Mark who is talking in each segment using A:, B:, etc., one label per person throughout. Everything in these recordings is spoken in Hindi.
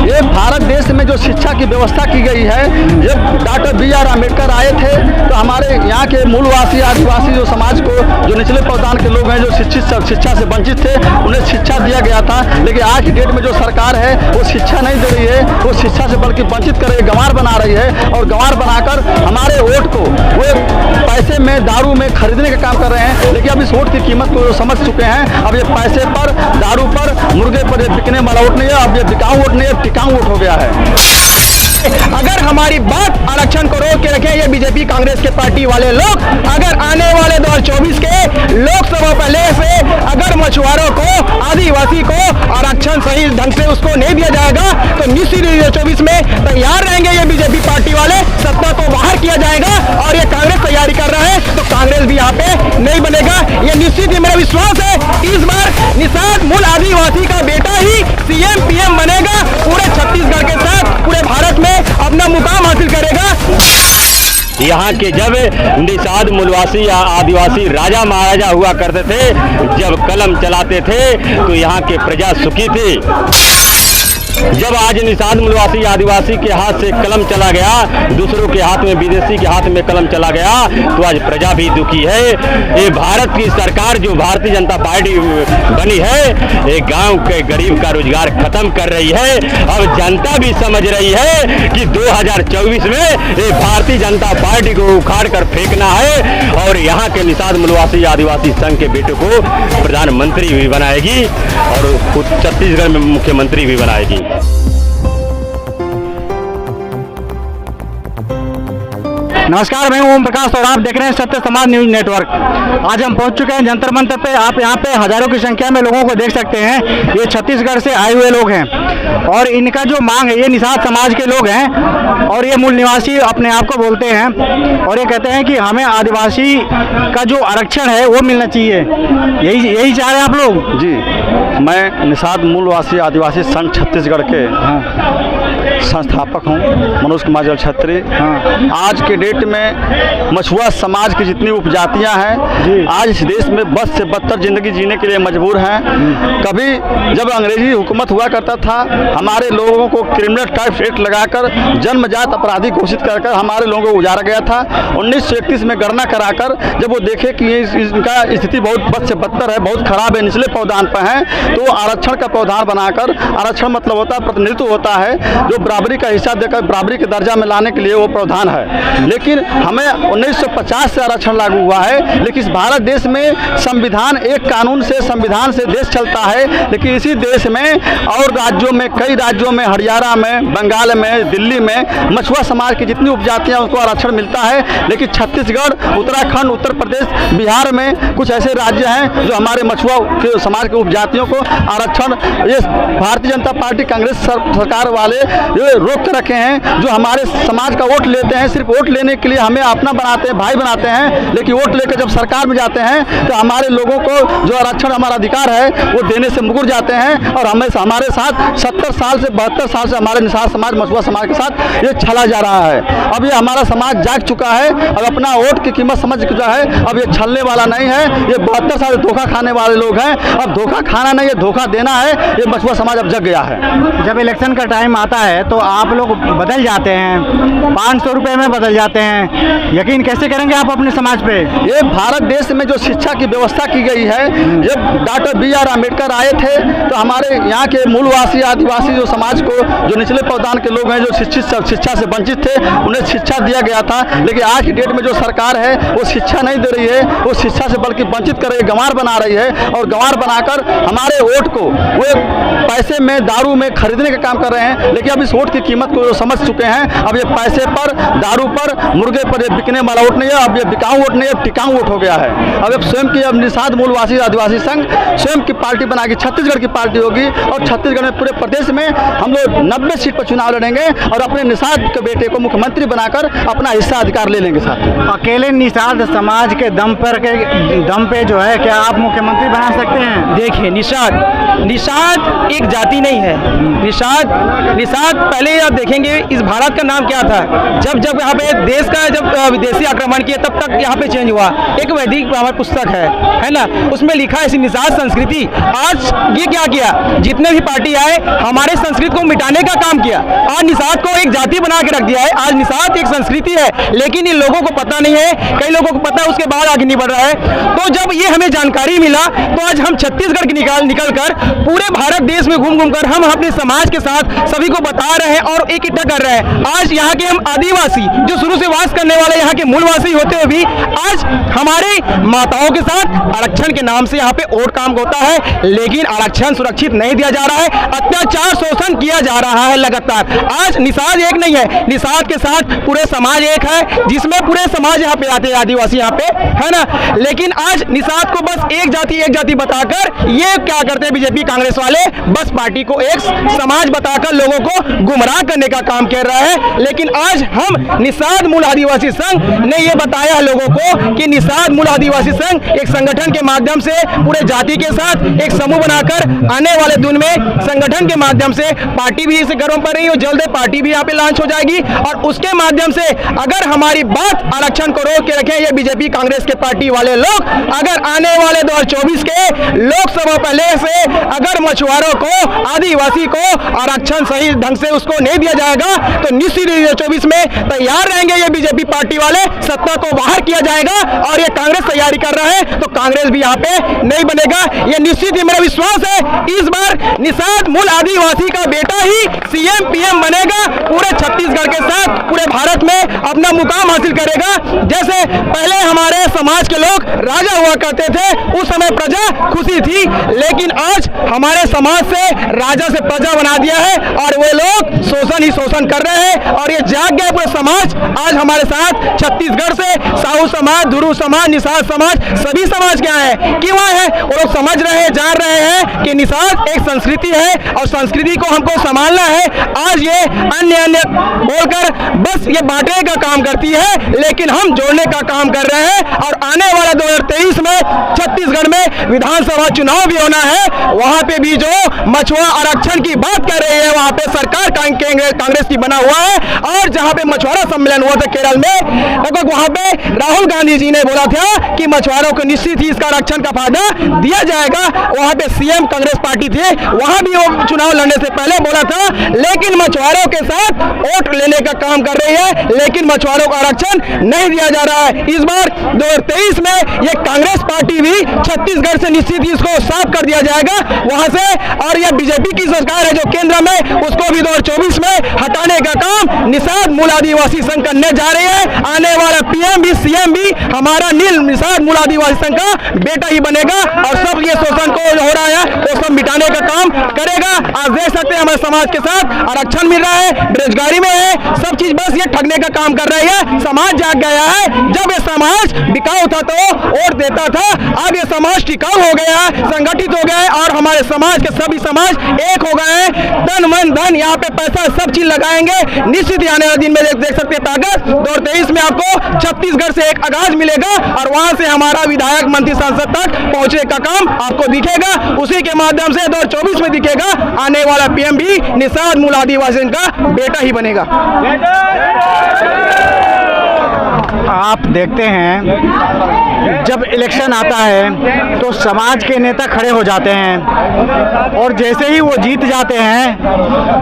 A: ये भारत देश में जो शिक्षा की व्यवस्था की गई है, जब डॉक्टर B.R. अम्बेडकर आए थे तो हमारे यहाँ के मूलवासी आदिवासी जो समाज को, जो निचले पावदान के लोग हैं, जो शिक्षा से वंचित थे, उन्हें शिक्षा दिया गया था। लेकिन आज की डेट में जो सरकार है वो शिक्षा नहीं दे रही है, वो शिक्षा से बल्कि वंचित कर रही है, गंवार बना रही है। और गंवार बनाकर हमारे वोट को वो पैसे में, दारू में खरीदने का काम कर रहे हैं। लेकिन अब इस वोट की कीमत को समझ चुके हैं। अब ये पैसे पर, दारू पर, मुर्गे पर ये बिकने वाला वोट नहीं है, अब ये बिकाऊ वोट नहीं है, टिकाऊ वोट हो गया है।
B: अगर हमारी बात आरक्षण को रोक के रखे ये बीजेपी कांग्रेस के पार्टी वाले लोग, अगर आने वाले 2024 के लोकसभा पहले से अगर मछुआरों को, आदिवासी को आरक्षण सही ढंग से उसको नहीं दिया जाएगा तो निश्चित 2024 में तैयार रहेंगे ये बीजेपी पार्टी वाले, सत्ता को बाहर किया जाएगा। और ये कांग्रेस तैयारी कर रहा है तो कांग्रेस भी यहाँ पे नहीं बनेगा, ये निश्चित ही मेरा विश्वास है। इस बार निषाद मूल आदिवासी का बेटा ही CM PM बनेगा, पूरे छत्तीसगढ़ के साथ पूरे भारत में अपना मुकाम हासिल करेगा।
C: यहाँ के जब निषाद मूलवासी या आदिवासी राजा महाराजा हुआ करते थे, जब कलम चलाते थे तो यहाँ के प्रजा सुखी थी। जब आज निषाद मूलवासी आदिवासी के हाथ से कलम चला गया, दूसरों के हाथ में, विदेशी के हाथ में कलम चला गया, तो आज प्रजा भी दुखी है। ये भारत की सरकार जो भारतीय जनता पार्टी बनी है, ये गांव के गरीब का रोजगार खत्म कर रही है। अब जनता भी समझ रही है कि 2024 में ये भारतीय जनता पार्टी को उखाड़ कर फेंकना है और यहाँ के निषाद मूलवासी आदिवासी संघ के बेटे को प्रधानमंत्री भी बनाएगी और खुद छत्तीसगढ़ में मुख्यमंत्री भी बनाएगी।
B: नमस्कार, मैं ओम प्रकाश और आप देख रहे हैं सत्य समाज न्यूज नेटवर्क। आज हम पहुंच चुके हैं जंतर मंतर पे। आप यहां पे हजारों की संख्या में लोगों को देख सकते हैं। ये छत्तीसगढ़ से आए हुए लोग हैं और इनका जो मांग है, ये निषाद समाज के लोग हैं और ये मूल निवासी अपने आप को बोलते हैं और ये कहते हैं कि हमें आदिवासी का जो आरक्षण है वो मिलना चाहिए। यही चाह रहे हैं आप लोग?
A: जी, मैं निषाद मूलवासी आदिवासी संघ छत्तीसगढ़ के संस्थापक हूँ, मनोज कुमार जलछत्री। आज के डेट में मछुआ समाज की जितनी उपजातियां हैं, आज इस देश में बद से बदतर जिंदगी जीने के लिए मजबूर हैं। कभी जब अंग्रेजी हुकूमत हुआ करता था, हमारे लोगों को क्रिमिनल टाइप एक्ट लगाकर जन्मजात अपराधी घोषित कर हमारे लोगों को उजाड़ा गया था। 1931 में गणना कराकर जब वो देखे कि इनका स्थिति बहुत बद से बदतर है, बहुत खराब है, निचले पावदान पर है, तो आरक्षण का प्रावधान बनाकर, आरक्षण मतलब होता है प्रतिनिधित्व होता है, जो बराबरी का हिस्सा देकर बराबरी के दर्जा में लाने के लिए वो प्रावधान है। लेकिन हमें 1950 से आरक्षण लागू हुआ है। लेकिन इस भारत देश में संविधान, एक कानून से, संविधान से देश चलता है। लेकिन इसी देश में और राज्यों में, कई राज्यों में, हरियाणा में, बंगाल में, दिल्ली में मछुआ समाज की जितनी उपजातियां उनको आरक्षण मिलता है। लेकिन छत्तीसगढ़, उत्तराखंड, उत्तर प्रदेश, बिहार में कुछ ऐसे राज्य हैं जो हमारे मछुआ के समाज के उपजातियों को आरक्षण, ये भारतीय जनता पार्टी कांग्रेस सरकार वाले ये रोक कर रखे हैं। जो हमारे समाज का वोट लेते हैं, सिर्फ वोट लेने के लिए हमें अपना बनाते हैं, भाई बनाते हैं। लेकिन वोट लेकर जब सरकार में जाते हैं तो हमारे लोगों को जो आरक्षण, हमारा अधिकार है, वो देने से मुकर जाते हैं। और हमारे साथ 70 साल से 72 साल से हमारे निषाद समाज, मछुआ समाज के साथ ये छला जा रहा है। अब ये हमारा समाज जाग चुका है, अब अपना वोट की कीमत समझ चुका है। अब ये छलने वाला नहीं है। ये 72 साल से धोखा खाने वाले लोग हैं। अब धोखा खाना नहीं है, धोखा देना है। ये मछुआ समाज अब जग गया है।
B: जब इलेक्शन का टाइम आता है तो आप लोग बदल जाते हैं, 500 रुपये में बदल जाते हैं। यकीन कैसे करेंगे आप अपने समाज पे?
A: ये भारत देश में जो शिक्षा की व्यवस्था की गई है, जब डॉक्टर B.R. अम्बेडकर आए थे तो हमारे यहाँ के मूलवासी आदिवासी जो समाज को, जो निचले पावदान के लोग हैं, जो शिक्षा से वंचित थे, उन्हें शिक्षा दिया गया था। लेकिन आज की डेट में जो सरकार है वो शिक्षा नहीं दे रही है, वो शिक्षा से बल्कि वंचित कर रही है, गंवार बना रही है। और गंवार बनाकर हमारे वोट को वो पैसे में, दारू में खरीदने का काम कर रहे हैं। लेकिन अब इस वोट की कीमत को समझ चुके हैं। अब ये पैसे पर, दारू पर, मुर्गे पर ये बिकने वाला वोट नहीं है, अब ये बिकाऊ वोट नहीं है, टिकाऊ वोट हो गया है। अब स्वयं की, अब निषाद मूलवासी आदिवासी संघ स्वयं की पार्टी बनाकर छत्तीसगढ़ की पार्टी होगी और छत्तीसगढ़ में पूरे प्रदेश में हम लोग 90 सीट पर चुनाव लड़ेंगे और अपने निषाद के बेटे को मुख्यमंत्री बनाकर अपना हिस्सा अधिकार ले लेंगे। साथ
B: अकेले निषाद समाज के दम पे जो है, क्या आप मुख्यमंत्री बना सकते हैं?
D: देखिए, निषाद
B: निषाद एक जाति नहीं है। निषाद पहले आप देखेंगे इस भारत का नाम क्या था, जब यहाँ पे देश का जब विदेशी आक्रमण किया तब तक यहाँ पे चेंज हुआ। एक वैदिक हमारी पुस्तक है ना, उसमें लिखा है निषाद संस्कृति। आज ये क्या किया, जितने भी पार्टी आए हमारे संस्कृति को मिटाने का काम किया। आज निषाद को एक जाति बना के रख दिया है। आज निषाद एक संस्कृति है, लेकिन इन लोगों को पता नहीं है, कई लोगों को पता है, उसके बाद आगे नहीं बढ़ रहा है। तो जब ये हमें जानकारी मिला तो आज हम छत्तीसगढ़ के निकल कर पूरे भारत देश में घूम कर हम अपने समाज के साथ सभी को बता रहे हैं और इकट्ठा कर रहे हैं। आज यहाँ के हम आदिवासी जो शुरू से वास करने वाले यहाँ के मूलवासी होते हुए भी आज हमारे माताओं के साथ आरक्षण के नाम से यहाँ पे और काम होता है, लेकिन आरक्षण सुरक्षित नहीं दिया जा रहा है। अत्याचार शोषण किया जा रहा है लगातार। आज निषाद एक नहीं है, निषाद के साथ पूरे समाज एक है, जिसमें पूरे समाज यहाँ पे आते हैं, आदिवासी यहाँ पे है ना। लेकिन आज निषाद को बस एक जाति बताकर ये क्या करते हैं बीजेपी कांग्रेस वाले, बस पार्टी को एक समाज बताकर लोगों को गुमराह करने का काम कर रहा है। लेकिन आज हम निषाद मूल आदिवासी संघ ने ये बताया है लोगों को कि निषाद मूल आदिवासी संघ एक संगठन के माध्यम से पूरे जाति के साथ एक समूह बनाकर आने वाले दिन में संगठन के माध्यम से पार्टी भी इस घरों पर रही हो, जल्द पार्टी भी यहाँ पे लॉन्च हो जाएगी। और उसके माध्यम से अगर हमारी बात आरक्षण को रोक के रखें ये बीजेपी कांग्रेस के पार्टी वाले लोग, अगर आने वाले 2024 के लोकसभा पहले से अगर मछुआरों को, आदिवासी को आरक्षण सही ढंग से उसको नहीं दिया जाएगा तो निश्चित 2024 में तैयार रहेंगे ये बीजेपी पार्टी वाले, सत्ता को बाहर किया जाएगा। और ये कांग्रेस तैयारी कर रहा है तो कांग्रेस भी यहाँ पे नहीं बनेगा, ये निश्चित ही मेरा विश्वास है। इस बार निषाद मूल आदिवासी का बेटा ही सीएम पीएम बनेगा, पूरे छत्तीसगढ़ के साथ पूरे भारत में अपना मुकाम हासिल करेगा। जैसे पहले हमारे समाज के लोग राजा हुआ करते थे, उस समय प्रजा खुशी थी, लेकिन आज हमारे समाज से राजा से प्रजा बना दिया है और वे लोग शोषण ही शोषण कर रहे हैं। और ये जाग गया पूरे समाज। आज हमारे साथ छत्तीसगढ़ से साहू समाज, धुरू समाज, निषाद समाज, सभी समाज के आए हैं। क्यों आए हैं? वो लोग समझ रहे हैं, जान रहे हैं कि निषाद एक संस्कृति है और संस्कृति को हमको संभालना है। आज ये अन्य बोलकर बस ये बांटने का काम करती है, लेकिन हम जोड़ने का काम कर रहे हैं। और आने वाला 2023 में छत्तीसगढ़ में विधानसभा चुनाव भी होना है, वहां पे भी जो मछुआ आरक्षण की बात कर रही है वहां पे सरकार कांग्रेस की बना हुआ है। और जहां पे मछुआरा सम्मेलन हुआ था केरल में, लगभग वहां पे राहुल गांधी जी ने बोला था कि मछुआरों को निश्चित ही इसका आरक्षण का फायदा दिया जाएगा। वहां पे सीएम कांग्रेस पार्टी थे, वहां भी वो चुनाव लड़ने से पहले बोला था, लेकिन मछुआरों के साथ वोट लेने का काम कर रही है, लेकिन मछुआरों को आरक्षण नहीं दिया जा रहा है। इस बार 2023 में ये कांग्रेस पार्टी भी छत्तीसगढ़ से निश्चित ही इसको साफ कर दिया जाएगा वहां से। और यह बीजेपी की सरकार है जो केंद्र में, उसको भी 2024 में हटाने का काम निषाद मूल आदिवासी संघ करने जा रही है। आने वाला पीएम भी सीएम भी हमारा निषाद मूल आदिवासी संघ का बेटा ही बनेगा और सब ये शोषण को हो रहा है वो सब मिटाने का काम करेगा। आज देख सकते हैं हमारे समाज के साथ आरक्षण मिल रहा है, बेरोजगारी में है, सब चीज बस ये ठगने का काम कर रही है। समाज जाग गया है। जब ये समाज बिकाऊ था तो वोट देता था, अब ये समाज टिकाऊ हो गया है, संगठित हो गया है और हमारे समाज के सभी समाज एक हो गए हैं। तन मन धन यहाँ पे पैसा सब चीज लगाएंगे, निश्चित आने वाले दिन में देख सकते हैं ताकत 2023 में आपको छत्तीसगढ़ से एक आगाज मिलेगा और वहां से हमारा विधायक मंत्री सांसद तक पहुंचने का काम आपको दिखेगा। उसी के माध्यम से 2024 में दिखेगा आने वाला पीएम भी निषाद मूल आदिवासी का बेटा ही बनेगा।
D: आप देखते हैं जब इलेक्शन आता है तो समाज के नेता खड़े हो जाते हैं और जैसे ही वो जीत जाते हैं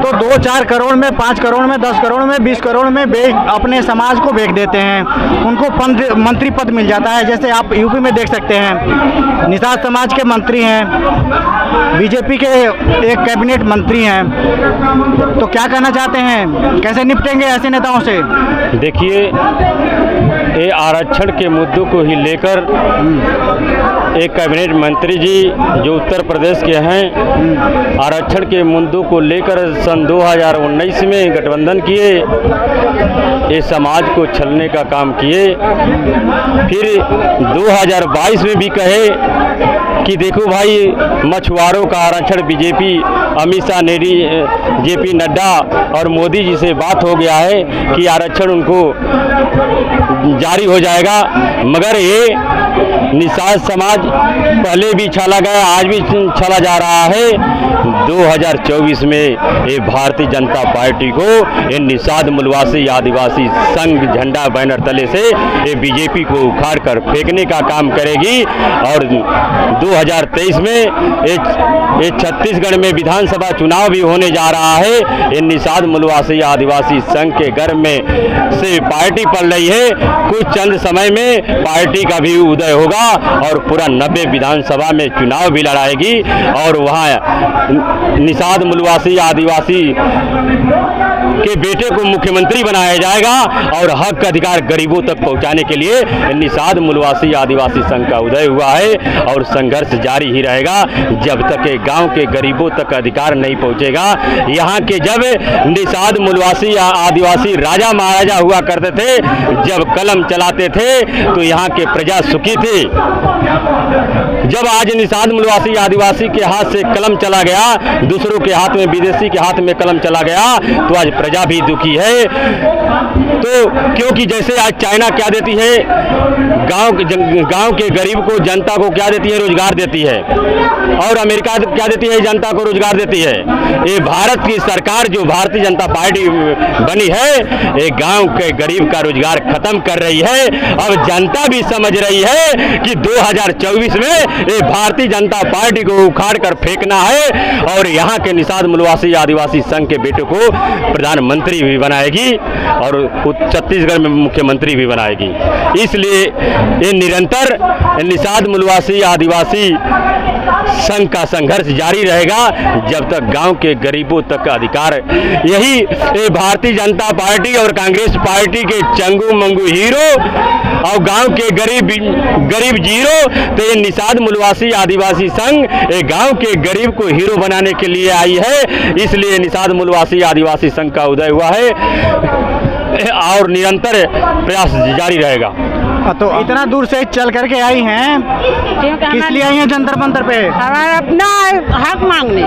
D: तो 2-4 करोड़ में, 5 करोड़ में, 10 करोड़ में, 20 करोड़ में अपने समाज को बेच देते हैं। उनको मंत्री पद मिल जाता है। जैसे आप यूपी में देख सकते हैं निषाद समाज के मंत्री हैं, बीजेपी के एक कैबिनेट मंत्री हैं। तो क्या कहना चाहते हैं, कैसे निपटेंगे ऐसे नेताओं से?
C: देखिए, ये आरक्षण के मुद्दों को ही लेकर एक कैबिनेट मंत्री जी जो उत्तर प्रदेश के हैं, आरक्षण के मुद्दों को लेकर सन 2019 में गठबंधन किए, ये समाज को छलने का काम किए। फिर 2022 में भी कहे कि देखो भाई, मछुआरों का आरक्षण बीजेपी, अमित शाह, जेपी नड्डा और मोदी जी से बात हो गया है कि आरक्षण उनको जारी हो जाएगा, मगर ये निषाद समाज पहले भी छला गया, आज भी छला जा रहा है। 2024 में ये भारतीय जनता पार्टी को ये निषाद मूलवासी आदिवासी संघ झंडा बैनर तले से ये बीजेपी को उखाड़ कर फेंकने का काम करेगी। और 2023 में ये छत्तीसगढ़ में विधानसभा चुनाव भी होने जा रहा है। ये निषाद मूलवासी आदिवासी संघ के गर्भ में से पार्टी पल रही है। कुछ चंद समय में पार्टी का भी उदय होगा और पूरा 90 विधानसभा में चुनाव भी लड़ाएगी और वहाँ निषाद मूलवासी आदिवासी के बेटे को मुख्यमंत्री बनाया जाएगा और हक अधिकार गरीबों तक पहुंचाने के लिए निषाद मूलवासी आदिवासी संघ का उदय हुआ है और संघर्ष जारी ही रहेगा जब तक के गांव के गरीबों तक अधिकार नहीं पहुंचेगा। यहाँ के जब निषाद मूलवासी आदिवासी राजा महाराजा हुआ करते थे, जब कलम चलाते थे तो यहाँ के प्रजा सुखी थी। जब आज निषाद मूलवासी आदिवासी के हाथ से कलम चला गया, दूसरों के हाथ में, विदेशी के हाथ में कलम चला गया, तो आज प्रजा भी दुखी है। तो क्योंकि जैसे आज चाइना क्या देती है, गांव के गरीब को, जनता को क्या देती है, रोजगार देती है, और अमेरिका क्या देती है, जनता को रोजगार देती है। ये भारत की सरकार जो भारतीय जनता पार्टी बनी है, ये गांव के गरीब का रोजगार खत्म कर रही है। अब जनता भी समझ रही है कि 2024 में ये भारतीय जनता पार्टी को उखाड़ कर फेंकना है और यहाँ के निषाद मूलवासी आदिवासी संघ के बेटे को प्रधानमंत्री भी बनाएगी और छत्तीसगढ़ में मुख्यमंत्री भी बनाएगी। इसलिए ये निरंतर निषाद मूलवासी आदिवासी संघ का संघर्ष जारी रहेगा जब तक गांव के गरीबों तक का अधिकार। यही भारतीय जनता पार्टी और कांग्रेस पार्टी के चंगू मंगू हीरो और गांव के गरीब जीरो, तो ये निषाद मूलवासी आदिवासी संघ ये गांव के गरीब को हीरो बनाने के लिए आई है। इसलिए निषाद मूलवासी आदिवासी संघ का उदय हुआ है और निरंतर प्रयास जारी रहेगा।
D: तो इतना दूर से चल करके आई हैं, किस लिए आई हैं जंतर मंतर पे?
E: हमारा अपना हक मांगने।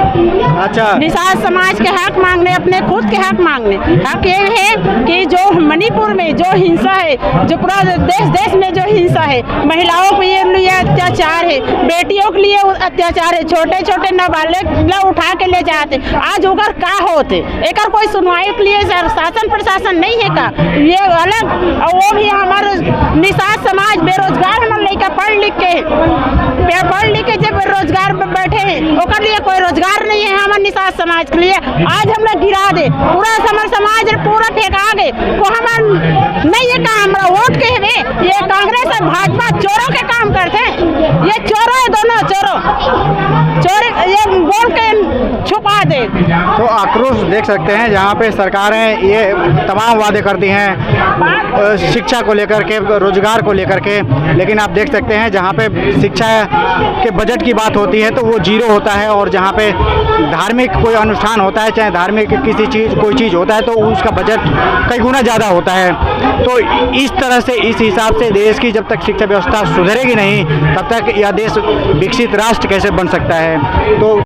D: अच्छा,
E: निषाद समाज के हक मांगने, अपने खुद के हक मांगने। हक ये है कि जो मणिपुर में जो हिंसा है, जो पूरा देश में जो हिंसा है, महिलाओं के लिए अत्याचार है, बेटियों के लिए अत्याचार है, छोटे छोटे नाबालिग उठा के ले जाते, आज उगर का होते, एक कोई सुनवाई के लिए शासन प्रशासन नहीं है का, ये अलग। और वो भी हमारे निषाद समाज बेरोजगार हमारे लड़का पढ़ लिख के जब बेरोजगार बैठे हैं, उसके लिए कोई रोजगार नहीं है हमारे निषाद समाज के लिए। आज हम लोग गिरा दे, पूरा हमारे समाज पूरा फेंका गए, को हमारे नहीं है का हमारा वोट के हुए। ये कांग्रेस और भाजपा चोरों के काम करते हैं, ये चोरों है, दोनों चोरों चोर, ये बोल के छुपा दे।
D: तो आक्रोश देख सकते हैं जहाँ पे सरकारें ये तमाम वादे करती हैं शिक्षा को लेकर के, रोजगार को लेकर के, लेकिन आप देख सकते हैं जहाँ पे शिक्षा के बजट की बात होती है तो वो जीरो होता है, और जहाँ पे धार्मिक कोई अनुष्ठान होता है, चाहे धार्मिक कोई चीज़ होता है तो उसका बजट कई गुना ज़्यादा होता है। तो इस तरह से, इस हिसाब से देश की जब तक शिक्षा व्यवस्था सुधरेगी नहीं, तब तक यह देश विकसित राष्ट्र कैसे बन सकता है। तो